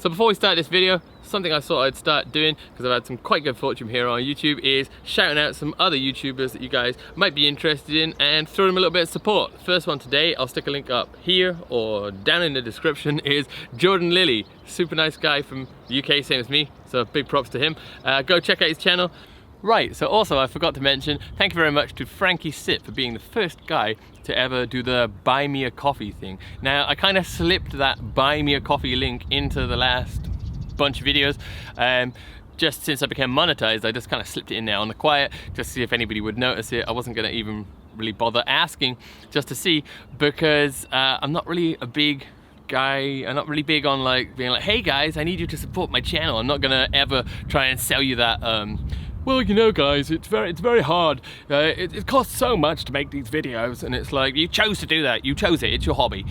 So before we start this video, something I thought I'd start doing, because I've had some quite good fortune here on YouTube, is shouting out some other YouTubers that you guys might be interested in and throwing them a little bit of support. The first one today, I'll stick a link up here or down in the description, is Jordan Lilly. Super nice guy from the UK, same as me, so big props to him. Go check out his channel. Right, so also I forgot to mention, thank you very much to Frankie Sit for being the first guy to ever do the buy me a coffee thing. Now, I kind of slipped that buy me a coffee link into the last bunch of videos. Just since I became monetized, I just kind of slipped it in there on the quiet, just to see if anybody would notice it. I wasn't gonna even really bother asking, just to see, because I'm not really a big guy. I'm not really big on like being like, hey guys, I need you to support my channel. I'm not gonna ever try and sell you that, well, you know guys, it's very hard. It costs so much to make these videos, and it's like, you chose to do that, you chose it, it's your hobby.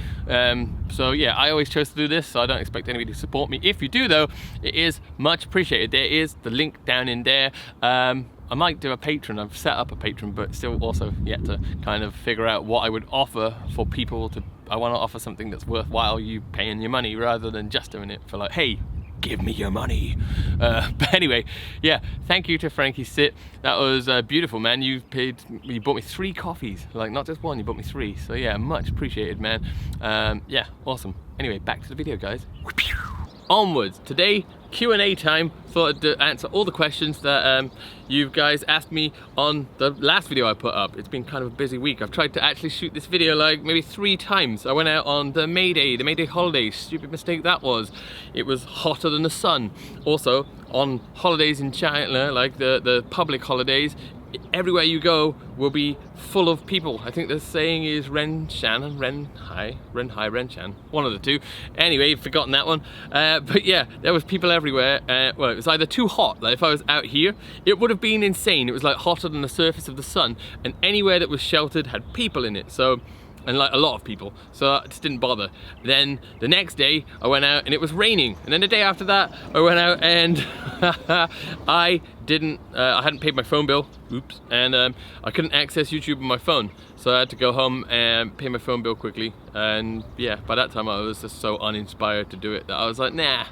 So yeah, I always chose to do this, so I don't expect anybody to support me. If you do though, it is much appreciated. There is the link down in there. I might do a Patreon. I've set up a Patreon, but still also yet to kind of figure out what I would offer for people to, I want to offer something that's worthwhile you paying your money, rather than just doing it for like, hey, give me your money. But anyway, yeah, thank you to Frankie Sit. That was beautiful, man. You bought me 3 coffees, like not just one, you bought me 3. So yeah, much appreciated, man. Yeah, awesome. Anyway, back to the video, guys. Onwards. Today, Q&A time. Thought I'd answer all the questions that you guys asked me on the last video I put up. It's been kind of a busy week. I've tried to actually shoot this video like maybe 3 times. I went out on the May Day holiday. Stupid mistake that was. It was hotter than the sun. Also, on holidays in China, like the public holidays, everywhere you go will be full of people. I think the saying is Ren Hai, one of the two. Anyway, forgotten that one. But yeah, there was people everywhere. Well, it was either too hot, like if I was out here, it would have been insane. It was like hotter than the surface of the sun, and anywhere that was sheltered had people in it. So, and like a lot of people, so I just didn't bother. Then the next day I went out and it was raining, and then the day after that I went out and I hadn't paid my phone bill, oops, and I couldn't access YouTube on my phone, so I had to go home and pay my phone bill quickly. And yeah, by that time I was just so uninspired to do it that I was like, nah.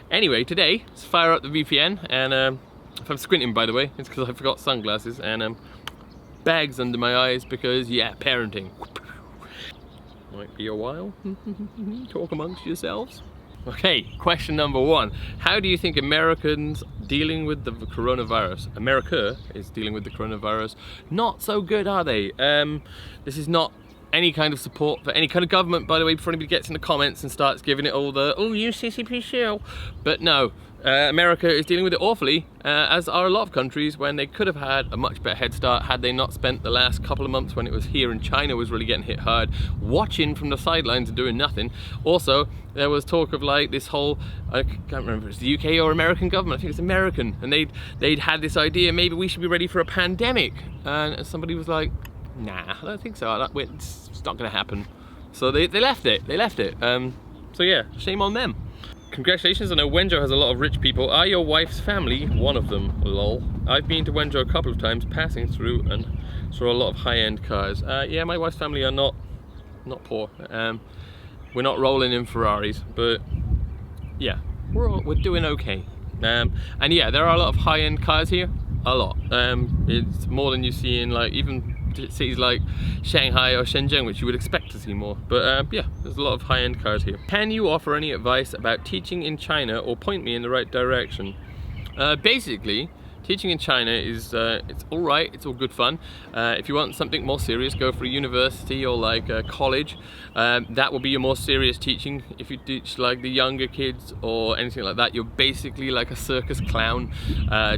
Anyway, today, let's fire up the VPN, and if I'm squinting, by the way, it's because I forgot sunglasses and bags under my eyes, because yeah, parenting. Might be a while. Talk amongst yourselves. Okay, question number 1. How do you think Americans dealing with the coronavirus? America is dealing with the coronavirus. Not so good, are they? This is not any kind of support for any kind of government, by the way, before anybody gets in the comments and starts giving it all the, oh, you CCP shill. But no, America is dealing with it awfully, as are a lot of countries, when they could have had a much better head start had they not spent the last couple of months when it was here and China was really getting hit hard, watching from the sidelines and doing nothing. Also, there was talk of like this whole, I can't remember if it's the UK or American government, I think it's American, and they'd had this idea, maybe we should be ready for a pandemic, and somebody was like, nah, I don't think so, it's not gonna happen. So they left it, so yeah, shame on them. Congratulations, I know Wenzhou has a lot of rich people. Are your wife's family one of them? Lol. I've been to Wenzhou a couple of times, passing through, and saw a lot of high-end cars. Yeah, my wife's family are not poor. We're not rolling in Ferraris, but yeah, we're doing okay. And yeah, there are a lot of high-end cars here. A lot. It's more than you see in like even cities like Shanghai or Shenzhen, which you would expect to see more. But yeah, there's a lot of high-end cars here. Can you offer any advice about teaching in China or point me in the right direction? Basically, teaching in China is, it's all right, it's all good fun. If you want something more serious, go for a university or like a college. That will be your more serious teaching. If you teach like the younger kids or anything like that, you're basically like a circus clown,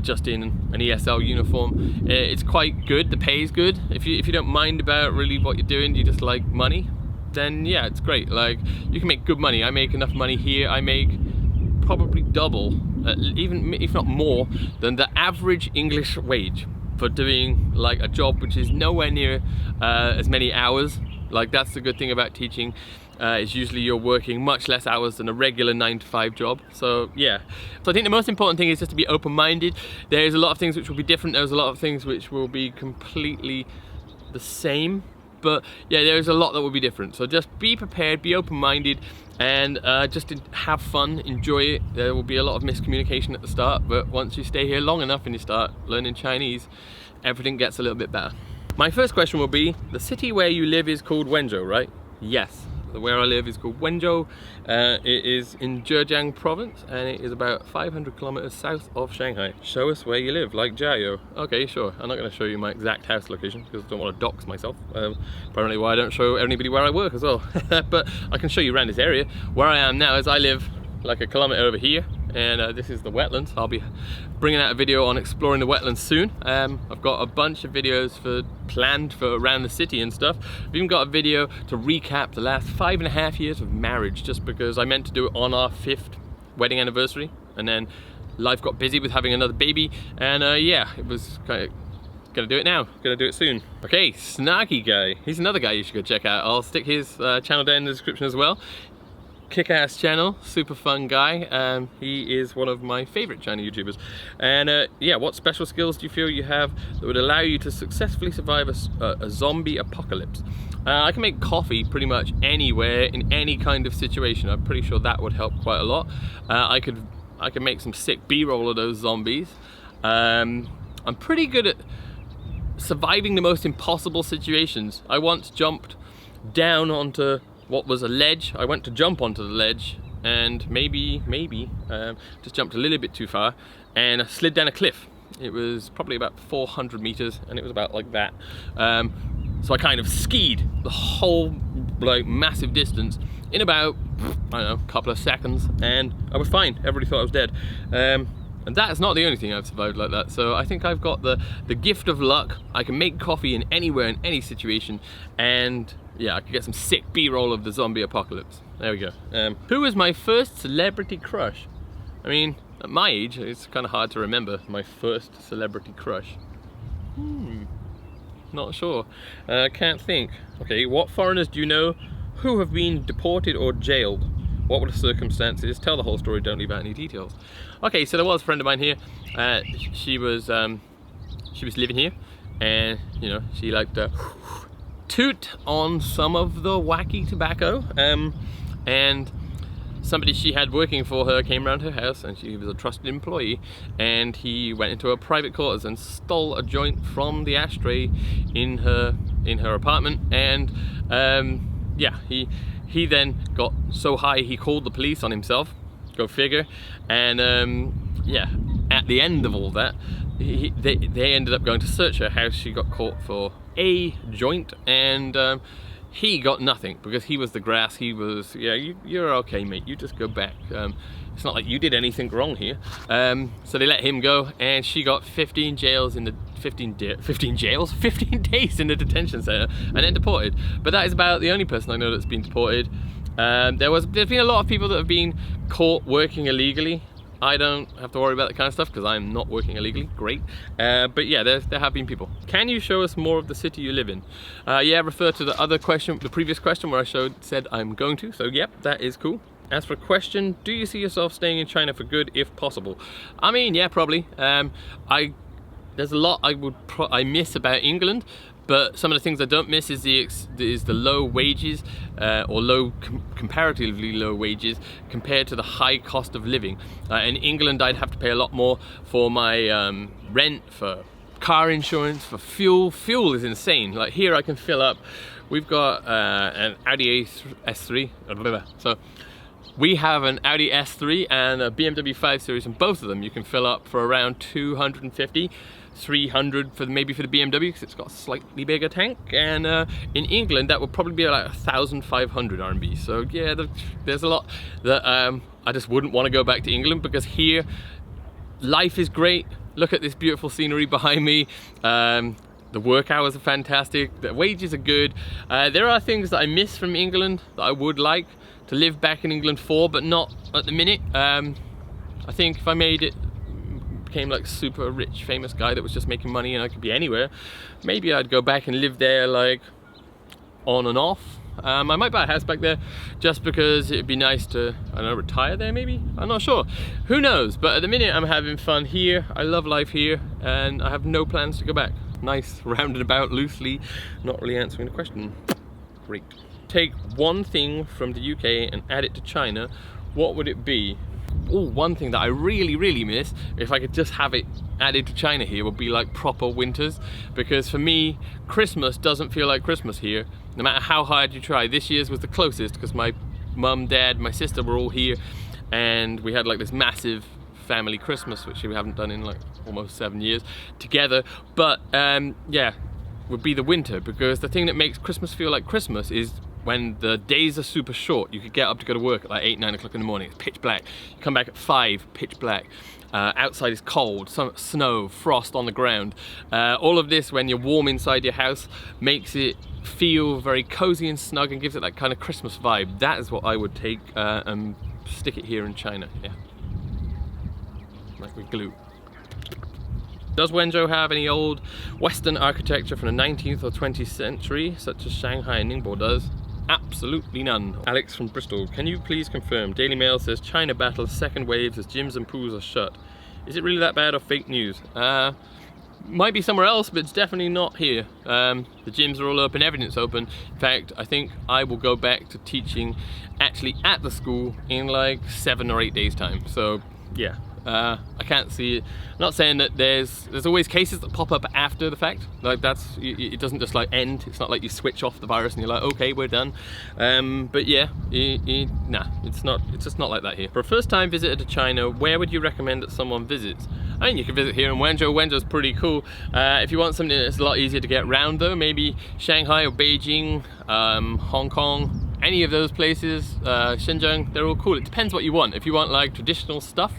just in an ESL uniform. It's quite good, the pay is good. If you don't mind about really what you're doing, you just like money, then yeah, it's great. Like, you can make good money. I make enough money here, I make probably double, even if not more, than the average English wage for doing like a job which is nowhere near as many hours. Like, that's the good thing about teaching. Is usually you're working much less hours than a regular 9-to-5 job. So yeah, so I think the most important thing is just to be open-minded. There's a lot of things which will be different, there's a lot of things which will be completely the same, but yeah, there's a lot that will be different. So just be prepared, be open-minded, and just to have fun, enjoy it. There will be a lot of miscommunication at the start, but once you stay here long enough and you start learning Chinese, everything gets a little bit better. My first question will be, the city where you live is called Wenzhou, right? Yes. Where I live is called Wenzhou. It is in Zhejiang province, and it is about 500 kilometers south of Shanghai. Show us where you live, like Jiao. Okay, sure. I'm not going to show you my exact house location because I don't want to dox myself. Apparently why I don't show anybody where I work as well. But I can show you around this area. Where I am now is I live like a kilometer over here, and this is the wetlands. I'll be bringing out a video on exploring the wetlands soon. I've got a bunch of videos planned for around the city and stuff. I've even got a video to recap the last 5.5 years of marriage, just because I meant to do it on our 5th wedding anniversary, and then life got busy with having another baby, and yeah, it was kind of gonna do it now, gonna do it soon. Okay, Snarky Guy, he's another guy you should go check out. I'll stick his channel down in the description as well. Kick-ass channel, super fun guy. He is one of my favorite China YouTubers. And yeah, what special skills do you feel you have that would allow you to successfully survive a zombie apocalypse? I can make coffee pretty much anywhere, in any kind of situation. I'm pretty sure that would help quite a lot. I could make some sick B-roll of those zombies. I'm pretty good at surviving the most impossible situations. I once jumped down onto what was a ledge. I went to jump onto the ledge and maybe just jumped a little bit too far and I slid down a cliff. It was probably about 400 meters and it was about like that. So I kind of skied the whole like massive distance in about, I don't know, a couple of seconds, and I was fine. Everybody thought I was dead. And that's not the only thing I've survived like that. So I think I've got the gift of luck. I can make coffee in anywhere, in any situation, and yeah, I could get some sick B-roll of the zombie apocalypse. There we go. Who was my first celebrity crush? I mean, at my age, it's kind of hard to remember my first celebrity crush. Not sure. Can't think. Okay, what foreigners do you know who have been deported or jailed? What were the circumstances? Tell the whole story, don't leave out any details. Okay, so there was a friend of mine here. She was living here, and you know, she liked to toot on some of the wacky tobacco, and somebody she had working for her came around her house, and she was a trusted employee, and he went into her private quarters and stole a joint from the ashtray in her apartment, and yeah, he then got so high he called the police on himself, go figure, and yeah, at the end of all that, they ended up going to search her house. She got caught for a joint, and he got nothing because he was the grass. He was, yeah, you're okay, mate, you just go back. It's not like you did anything wrong here. So they let him go, and she got 15 days in the detention center and then deported. But that is about the only person I know that's been deported. There's been a lot of people that have been caught working illegally. I don't have to worry about that kind of stuff because I'm not working illegally. Great. But yeah, there have been people. Can you show us more of the city you live in? Yeah, refer to the other question, the previous question where I said I'm going to. So yep, that is cool. As for a question, do you see yourself staying in China for good if possible? I mean, yeah, probably. There's a lot I miss about England, but some of the things I don't miss is the low wages, or comparatively low wages compared to the high cost of living. In England, I'd have to pay a lot more for my rent, for car insurance, for fuel. Fuel is insane. Like here, I can fill up. We've got an Audi S3. So we have an Audi S3 and a BMW 5 Series, and both of them you can fill up for around 250. 300 maybe for the BMW because it's got a slightly bigger tank, and in England that would probably be like 1,500 RMB. So yeah, there's a lot that I just wouldn't want to go back to England, because here life is great. Look at this beautiful scenery behind me. The work hours are fantastic, the wages are good. There are things that I miss from England that I would like to live back in England for, but not at the minute. I think if I became like super rich famous guy that was just making money and I could be anywhere, maybe I'd go back and live there like on and off. I might buy a house back there just because it'd be nice to, I don't know, retire there maybe? I'm not sure. Who knows? But at the minute I'm having fun here. I love life here and I have no plans to go back. Nice rounded about, loosely, not really answering the question. Great. take one thing from the UK and add it to China, what would it be? Oh, one thing that I really miss, if I could just have it added to China here, would be like proper winters. Because for me, Christmas doesn't feel like Christmas here, no matter how hard you try. This year's was the closest because my mum, dad, my sister were all here, and we had like this massive family Christmas, which we haven't done in like almost 7 years together. But yeah, would be the winter, because the thing that makes Christmas feel like Christmas is when the days are super short. You could get up to go to work at like 8, 9 o'clock in the morning, it's pitch black. You come back at 5, pitch black. Outside is cold, some snow, frost on the ground. All of this, when you're warm inside your house, makes it feel very cozy and snug and gives it that kind of Christmas vibe. That is what I would take and stick it here in China, yeah. Like with glue. Does Wenzhou have any old Western architecture from the 19th or 20th century, such as Shanghai and Ningbo does? Absolutely none. Alex from Bristol, can you please confirm? Daily Mail says China battles second waves as gyms and pools are shut. Is it really that bad or fake news? Might be somewhere else, but it's definitely not here. The gyms are all open, everything's open. In fact, I think I will go back to teaching actually at the school in like 7 or 8 days time. So yeah. I can't see it. I'm not saying that there's always cases that pop up after the fact. Like it doesn't just like end. It's not like you switch off the virus and you're like, okay, we're done. But yeah, nah, it's just not like that here. For a first time visitor to China, where would you recommend that someone visits? I mean, you can visit here in Wenzhou. Wenzhou's pretty cool. If you want something that's a lot easier to get around though, maybe Shanghai or Beijing, Hong Kong, any of those places, Shenzhen, they're all cool. It depends what you want. If you want like traditional stuff,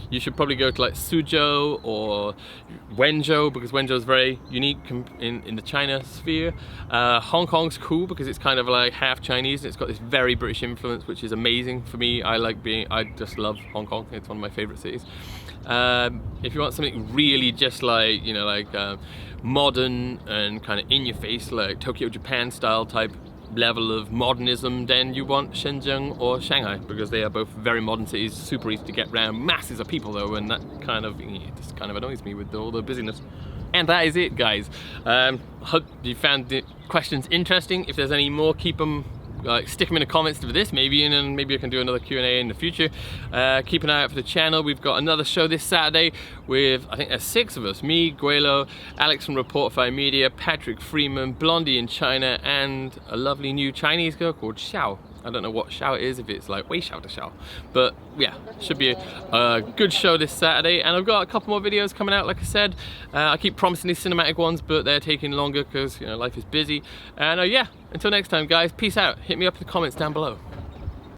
you should probably go to like Suzhou or Wenzhou, because Wenzhou is very unique in the China sphere. Hong Kong's cool because it's kind of like half Chinese and it's got this very British influence, which is amazing for me. I just love Hong Kong. It's one of my favorite cities. If you want something really just like, you know, like modern and kind of in your face, like Tokyo, Japan style type level of modernism, then you want Shenzhen or Shanghai, because they are both very modern cities, super easy to get around, masses of people though, and that kind of, it just kind of annoys me with all the busyness. And that is it, guys. Hope you found the questions interesting. If there's any more, keep them, stick them in the comments for this maybe, and then maybe I can do another Q&A in the future. Keep an eye out for the channel. We've got another show this Saturday with, I think there's 6 of us, me, Guelo, Alex from Reportify Media, Patrick Freeman, Blondie in China, and a lovely new Chinese girl called Xiao. I don't know what Xiao is, if it's like Wei Xiao to Xiao, but yeah, should be a good show this Saturday. And I've got a couple more videos coming out, like I said. I keep promising these cinematic ones, but they're taking longer because, you know, life is busy. And yeah, until next time, guys, peace out. Hit me up in the comments down below.